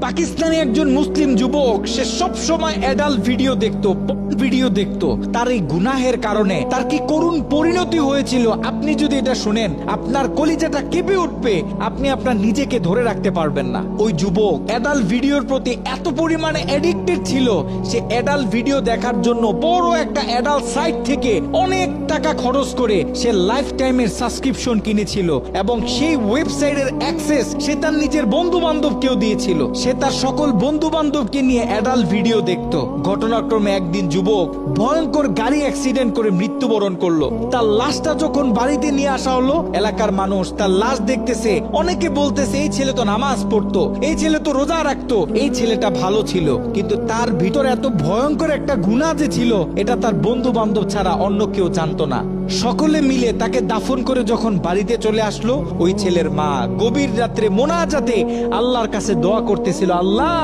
পাকিস্তানি একজন মুসলিম যুবক, সে সব সময় অ্যাডাল্ট ভিডিও দেখতো। তার এই গুনাহের কারণে তার কি করুণ পরিণতি হয়েছিল আপনি যদি এটা শুনেন আপনার কলিজাটা কেঁপে উঠবে, আপনি আপনার নিজেকে ধরে রাখতে পারবেন না। ওই যুবক অ্যাডাল্ট ভিডিওর প্রতি এত পরিমাণে অ্যাডিক্টেড ছিল, সে অ্যাডাল্ট ভিডিও দেখার জন্য বড় একটা অ্যাডাল্ট সাইট থেকে অনেক টাকা খরচ করে সে লাইফ টাইমের সাবস্ক্রিপশন কিনেছিল এবং সেই ওয়েবসাইটের অ্যাক্সেস সে তার নিজের বন্ধু বান্ধবকেও দিয়েছিল। সে তার সকল বন্ধু বান্ধবকে নিয়ে অ্যাডাল্ট ভিডিও দেখতো। ঘটনাক্রমে একদিন যুবক ভয়ঙ্কর গাড়ি অ্যাক্সিডেন্ট করে মৃত্যুবরণ করলো। তার লাশটা যখন বাড়িতে নিয়ে আসা হলো, এলাকার মানুষ তার লাশ দেখতেছে, অনেকে বলতেছে এই ছেলে তো নামাজ পড়তো, এই ছেলে তো রোজা রাখতো, এই ছেলেটা ভালো ছিল। কিন্তু তার ভিতরে এত ভয়ঙ্কর একটা গুনাহ যে ছিল, এটা তার বন্ধু বান্ধব ছাড়া অন্য কেউ জানতো না। সকলে মিলে তাকে দাফন করে যখন বাড়িতে চলে আসলো, ওই ছেলের মা গভীর রাত্রে মোনাজাতে আল্লাহর কাছে দোয়া করতেছিল, আল্লাহ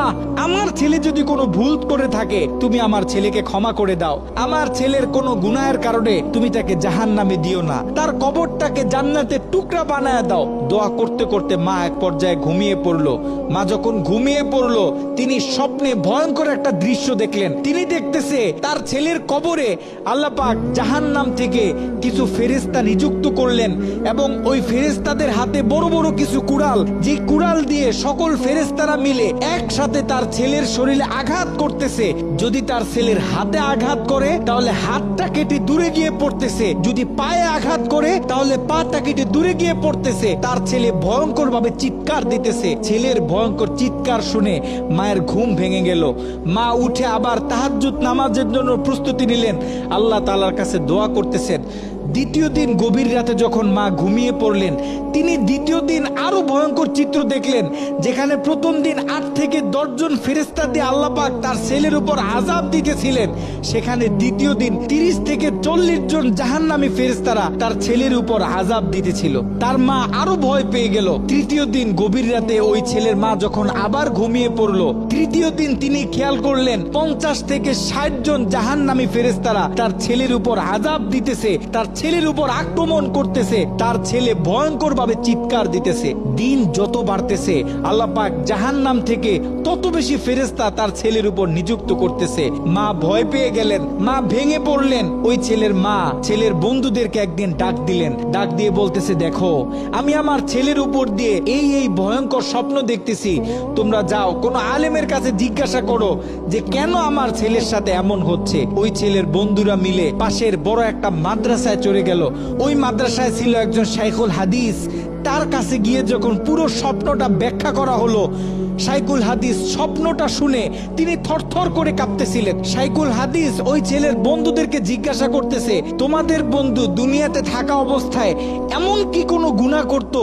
আমার ছেলে যদি কোনো ভুল করে থাকে তুমি আমার ছেলেকে ক্ষমা করে দাও, আমার ছেলের কোনো গুনাহের কারণে তুমি তাকে জাহান্নামে দিও না, তার কবরটাকে জান্নাতের টুকরা বানায় দাও। দোয়া করতে করতে মা এক পর্যায়ে ঘুমিয়ে পড়লো। মা যখন ঘুমিয়ে পড়লো, তিনি স্বপ্নে ভয়ঙ্কর একটা দৃশ্য দেখলেন। তিনি দেখতেছে তার ছেলের কবরে আল্লাহ পাক জাহান্নাম থেকে কিছু ফেরেশতা নিযুক্ত করলেন এবং ওই ফেরেশতাদের হাতে বড় বড় কিছু কুড়াল, যে কুড়াল দিয়ে সকল ফেরেশতারা মিলে একসাথে তার ছেলের শরীরে আঘাত করতেছে। যদি তার ছেলের হাতে আঘাত করে তাহলে হাতটা কেটে দূরে গিয়ে পড়তেছে, যদি পায়ে আঘাত করে তাহলে পাটা কেটে দূরে গিয়ে পড়তেছে। তার ছেলে ভয়ঙ্কর ভাবে চিৎকার দিতেছে। ছেলের ভয়ঙ্কর চিৎকার শুনে মায়ের ঘুম ভেঙে গেল। মা উঠে আবার তাহাজ্জুদ নামাজের জন্য প্রস্তুতি নিলেন, আল্লাহ তাআলার কাছে দোয়া করতেছেন। দ্বিতীয় দিন গভীর রাতে যখন মা ঘুমিয়ে পড়লেন, তিনি দ্বিতীয় দিন আরো ভয়ঙ্কর চিত্র দেখলেন, যেখানে প্রথম দিন 8 থেকে 10 জন ফেরেশতা দিয়ে আল্লাহ পাক তার ছেলের উপর আযাব দিতেছিলেন, সেখানে দ্বিতীয় দিন 30 থেকে 40 জন জাহান্নামী ফেরেশতারা তার ছেলের উপর আযাব দিতেছিল। তার মা আরো ভয় পেয়ে গেল। তৃতীয় দিন গভীর রাতে ওই ছেলের মা যখন আবার ঘুমিয়ে পড়লো, তৃতীয় দিন তিনি খেয়াল করলেন 50 থেকে 60 জন জাহান্নামী ফেরেশতারা তার ছেলের উপর আযাব দিতেছে, তার ছেলের উপর আক্রমণ করতেছে। তার ছেলে ভয়ঙ্কর ভাবে চিৎকার দিতেছে। দিন যত বাড়তেছে আল্লাহ পাক জাহান্নাম থেকে তত বেশি ফেরেশতা তার ছেলের উপর নিযুক্ত করতেছে। মা ভয় পেয়ে গেলেন, মা ভেঙে পড়লেন। ওই ছেলের মা ছেলের বন্ধুদেরকে একদিন ডাক দিলেন, ডাক দিয়ে বলতেছে, দেখো আমি আমার ছেলের উপর দিয়ে এই ভয়ঙ্কর স্বপ্ন দেখতেছি, তোমরা যাও কোন আলেমের কাছে জিজ্ঞাসা করো যে কেন আমার ছেলের সাথে এমন হচ্ছে। ওই ছেলের বন্ধুরা মিলে পাশের বড় একটা মাদ্রাসায় চলে গেল। ওই মাদ্রাসায় ছিল একজন শাইখুল হাদিস। তার কাছে গিয়ে যখন পুরো স্বপ্নটা ব্যাখ্যা করা হলো, শাইখুল হাদিস স্বপ্নটা শুনে তিনি থরথর করে কাঁপতেছিলেন। শাইখুল হাদিস ওই ছেলের বন্ধুদেরকে জিজ্ঞাসা করতেছে, তোমাদের বন্ধু দুনিয়াতে থাকা অবস্থায় এমন কি কোনো গুনাহ করত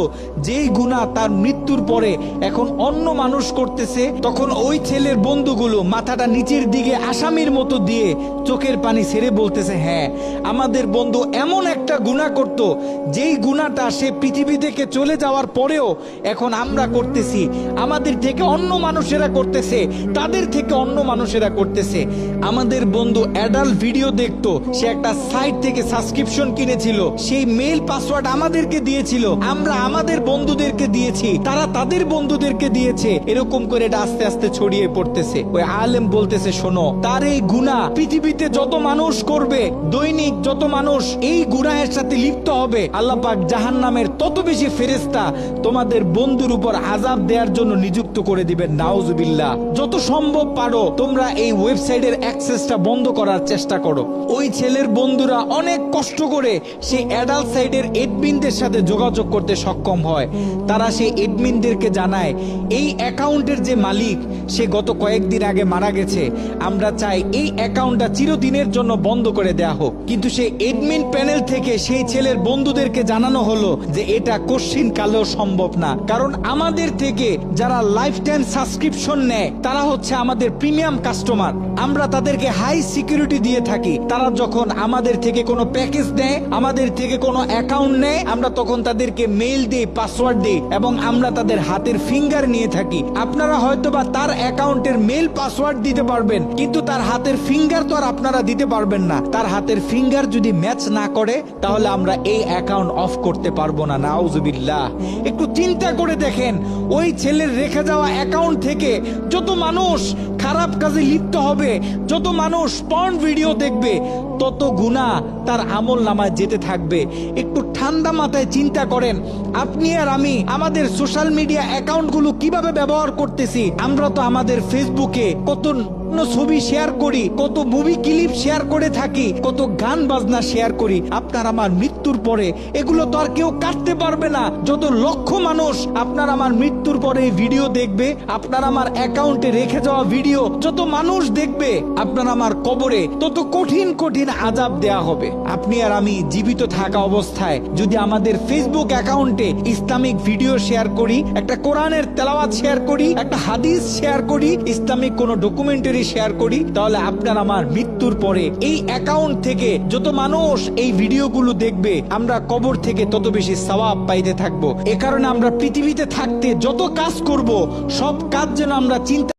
যেই গুনাহ তার মৃত্যুর পরে এখন অন্য মানুষ করতেছে? তখন ওই ছেলের বন্ধুগুলো মাথাটা নিচের দিকে আসামির মতো দিয়ে চোখের পানি ছেড়ে বলতেছে, হ্যাঁ আমাদের বন্ধু এমন একটা গুনাহ করত যেই গুনাহটা সে পৃথিবী থেকে চলে যাওয়ার পরেও এখন আমরা করতেছি, আমাদের থেকে অন্য মানুষেরা করতেছে, তাদের থেকে অন্য মানুষেরা করতেছে। আমাদের বন্ধু অ্যাডাল্ট ভিডিও দেখতো, সে একটা সাইট থেকে সাবস্ক্রিপশন কিনেছিল, সেই মেইল পাসওয়ার্ড আমাদেরকে দিয়েছিল, আমরা আমাদের বন্ধুদেরকে দিয়েছি, তারা তাদের বন্ধুদেরকে দিয়েছে। এরকম করে এটা আস্তে আস্তে ছড়িয়ে পড়তেছে। ওই আলেম বলতেছে, শোনো, তার এই গুনাহ পৃথিবীতে যত মানুষ করবে, দৈনিক যত মানুষ এই গুনাহের সাথে লিপ্ত হবে, আল্লাহ পাক জাহান্নামের তত বেশি ফেরেশতা তোমাদের বন্ধুর উপর আযাব দেওয়ার জন্য নিযুক্ত করে দিবেন। নাউজুবিল্লাহ। যত সম্ভব পারো তোমরা এই ওয়েবসাইটের অ্যাক্সেসটা বন্ধ করার চেষ্টা করো। ওই ছেলের বন্ধুরা অনেক কষ্ট করে সেই অ্যাডাল্ট সাইটের এডমিনদের সাথে যোগাযোগ করতে সক্ষম হয়। তারা সেই এডমিনদেরকে জানায়, এই অ্যাকাউন্টের যে মালিক সে গত কয়েকদিন আগে মারা গেছে, আমরা চাই এই অ্যাকাউন্টটা চিরদিনের জন্য বন্ধ করে দেয়া হোক। কিন্তু সেই এডমিন প্যানেল থেকে সেই ছেলের বন্ধুদেরকে জানানো হলো যে এটা কোশ্চিন কালেও সম্ভব না, কারণ আমাদের থেকে যারা লাইফ টাইম সাবস্ক্রিপশন নেয় তারা হচ্ছে আমাদের প্রিমিয়াম কাস্টমার, আমরা তাদেরকে হাই সিকিউরিটি দিয়ে থাকি। তারা যখন আমাদের থেকে কোনো প্যাকেজ নেয়, আমাদের থেকে কোনো অ্যাকাউন্ট নেয়, আমরা তখন তাদেরকে মেইল দিই, পাসওয়ার্ড দিই এবং আমরা তাদের হাতের ফিঙ্গার নিয়ে থাকি। আপনারা হয়তোবা তার অ্যাকাউন্টের মেল পাসওয়ার্ড দিতে পারবেন, কিন্তু তার হাতের ফিঙ্গার তো আর আপনারা দিতে পারবেন না। তার হাতের ফিঙ্গার যদি ম্যাচ না করে তাহলে আমরা এই অ্যাকাউন্ট অফ করতে পারবো না। নাউজুবিল্লাহ। একটু চিন্তা করে দেখেন, ওই ছেলের রেখে যাওয়া অ্যাকাউন্ট থেকে যত মানুষ খারাপ কাজে লিপ্ত হবে, যত মানুষ পর্ন ভিডিও দেখবে, তত গুনাহ তার আমল নামায় যেতে থাকবে। একটু ঠান্ডা মাথায় চিন্তা করেন, আপনি আর আমি আমাদের সোশ্যাল মিডিয়া অ্যাকাউন্টগুলো কিভাবে ব্যবহার করতেছি। আমরা তো আমাদের ফেসবুকে কত ছবি শেয়ার করি, কত মুভি ক্লিপ শেয়ার করে থাকি, কত গান বাজনা শেয়ার করি। আপনার আমার মৃত্যুর পরে এগুলো তো আর কেউ কাটতে পারবে না। যত লক্ষ মানুষ আপনার আমার মৃত্যুর পরে এই ভিডিও দেখবে, আপনার আমার অ্যাকাউন্টে রেখে যাওয়া ভিডিও যত মানুষ দেখবে, আপনার আমার কবরে তত কঠিন কঠিন আযাব দেয়া হবে। আপনি আর আমি জীবিত থাকা অবস্থায় যদি আমাদের ফেসবুক অ্যাকাউন্টে ইসলামিক ভিডিও শেয়ার করি, একটা কোরআনের তেলাওয়াত শেয়ার করি, একটা হাদিস শেয়ার করি, ইসলামিক কোনো ডকুমেন্টারি শেয়ার করি, তাহলে আপনার আমার মৃত্যুর পরে এই অ্যাকাউন্ট থেকে যত মানুষ এই ভিডিওগুলো দেখবে, আমরা কবর থেকে তত বেশি সওয়াব পাইতে থাকবো। এ কারণে আমরা পৃথিবীতে থাকতে যত কাজ করব, সব কাজ যেন আমরা চিন্তা